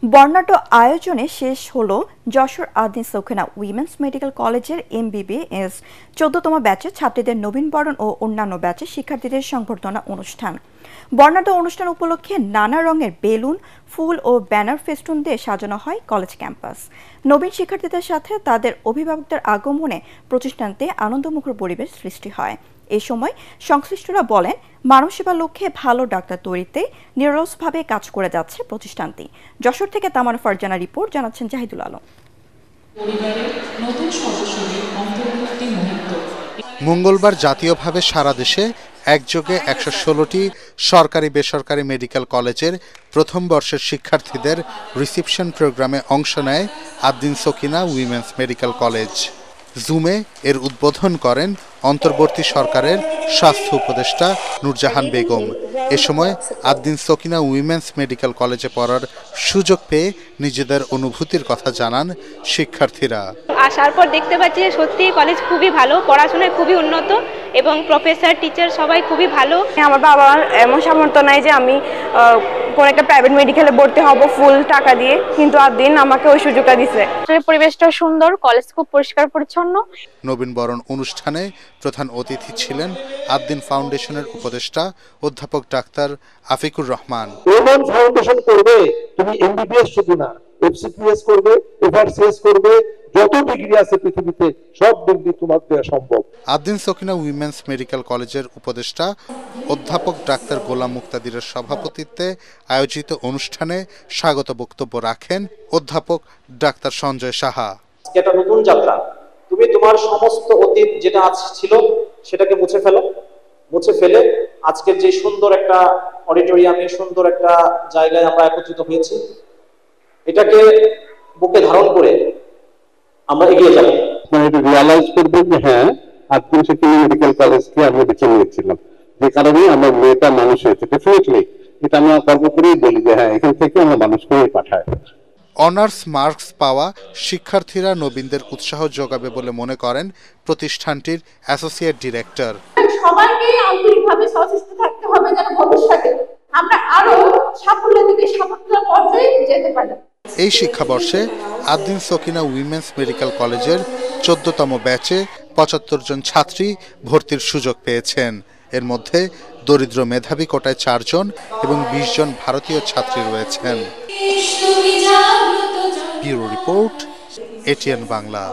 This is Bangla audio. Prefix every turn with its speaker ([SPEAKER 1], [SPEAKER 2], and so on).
[SPEAKER 1] বর্ণাঢ্য আয়োজনে শেষ হলো যশোর আদিন সখিনা উইমেন্স মেডিকেল কলেজের MBBS 14তম ব্যাচের ছাত্রীদের নবীনবরণ ও অন্যান্য ব্যাচের শিক্ষার্থীদের সংবর্ধনা অনুষ্ঠান। বর্ণাঢ্য অনুষ্ঠান উপলক্ষে নানা রঙের বেলুন, ফুল ও ব্যানার ফেস্টুন দিয়ে সাজানো হয় কলেজ ক্যাম্পাস। নবীন শিক্ষার্থীদের সাথে তাদের অভিভাবকদের আগমনে প্রতিষ্ঠানতে আনন্দমুখর পরিবেশ সৃষ্টি হয়। এই সময় সংশ্লিষ্টরা বলেন, মানব সেবার লক্ষ্যে ভালো ডাক্তার তৈরিতে নিরলসভাবে কাজ করে যাচ্ছে প্রতিষ্ঠানটি। যশোর থেকে তামান্না ফারজানা রিপোর্ট, জানাচ্ছেন জাহিদুল আলম।
[SPEAKER 2] মঙ্গলবার জাতীয়ভাবে সারা দেশে একযোগে ১১৬টি সরকারি বেসরকারি মেডিকেল কলেজের প্রথম বর্ষের শিক্ষার্থীদের রিসিপশন প্রোগ্রামে অংশ নেয় Ad-din Sakina women's medical college. জুমে এর উদ্বোধন করেন অন্তর্বর্তী সরকারের স্বাস্থ্য উপদেষ্টা নূরজাহান বেগম। এ সময় আদ্দিন সকিনা উইমেন্স মেডিকেল কলেজে পড়ার সুযোগ পেয়ে নিজেদের অনুভূতির কথা জানান শিক্ষার্থীরা।
[SPEAKER 3] আসার পর দেখতে পাচ্ছি যে সত্যি কলেজ খুবই ভালো, পড়াশোনায় খুবই উন্নত এবং প্রফেসর টিচার সবাই খুবই ভালো।
[SPEAKER 4] আমার বাবার এমন সামর্থ্য নাই যে আমি কোনো একটা প্রাইভেট মেডিকেলে ভর্তি হব ফুল টাকা দিয়ে, কিন্তু আদ্দিন আমাকে ওই সুযোগটা দিছে।
[SPEAKER 3] পরিবেশটা সুন্দর, কলেজ খুব পরিষ্কার পরিচ্ছন্ন।
[SPEAKER 2] নবীনবরণ অনুষ্ঠানে প্রধান অতিথি ছিলেন আদ্দিন ফাউন্ডেশনের উপদেষ্টা অধ্যাপক ডাক্তার আফিকুর রহমান।
[SPEAKER 5] ফাউন্ডেশন করবে, তুমি MBBS শুধু না, FCPS করবে, FRCS করবে, যত ডিগ্রি আছে পৃথিবীতে সব ডিগ্রি তোমার দেওয়া সম্ভব।
[SPEAKER 2] আদ্দিন সকিনা উইমেন্স মেডিকেল কলেজের উপদেষ্টা অধ্যাপক ডাক্তার গোলাম মুক্তাদিরের সভাপতিত্বে আয়োজিত অনুষ্ঠানে স্বাগত বক্তব্য রাখেন অধ্যাপক ডাক্তার সঞ্জয় সাহা।
[SPEAKER 6] এটা নতুন যাত্রা, তুমি তোমার সমস্ত অতীত যেটা ছিল সেটাকে মুছে ফেলে আজকের যে সুন্দর একটা অডিটোরিয়ামে সুন্দর একটা জায়গায় আমরা একত্রিত হয়েছি, এটাকে বুকে ধারণ করে আমরা এগিয়ে যাব।
[SPEAKER 5] মানে এটা রিয়ালাইজ করবেন যে হ্যাঁ, আদ্দিন সকিনা মেডিকেল কলেজকে আমি বেছে নিয়েছিলাম, যে কারণে আমার মেয়েটা মানুষ হয়েছে। ডেফিনেটলি এটা আমরা গর্ব করেই বলি যে হ্যাঁ, এখান থেকে আমরা মানুষকে পাঠাই।
[SPEAKER 2] অনার্স মার্কস পাওয়া শিক্ষার্থীরা নবীনদের উৎসাহ যোগাবে বলে মনে করেন প্রতিষ্ঠানটির অ্যাসোসিয়েট ডিরেক্টর।
[SPEAKER 7] সবাইকে আন্তরিকভাবে সচেষ্ট থাকতে হবে যেন ভবিষ্যতে আমরা আরো সাফল্যের দিকে সাফল্যের পর্যায়ে যেতে পারি।
[SPEAKER 2] এই শিক্ষাবর্ষে আদ্দিন সকিনা উইমেন্স মেডিকেল কলেজের 14তম ব্যাচে 75 জন ছাত্রী ভর্তির সুযোগ পেয়েছেন। এর মধ্যে দরিদ্র মেধাবী কোটায় 4 জন এবং 20 জন ভারতীয় ছাত্রী রয়েছেন। Bureau report, ATN Bangla.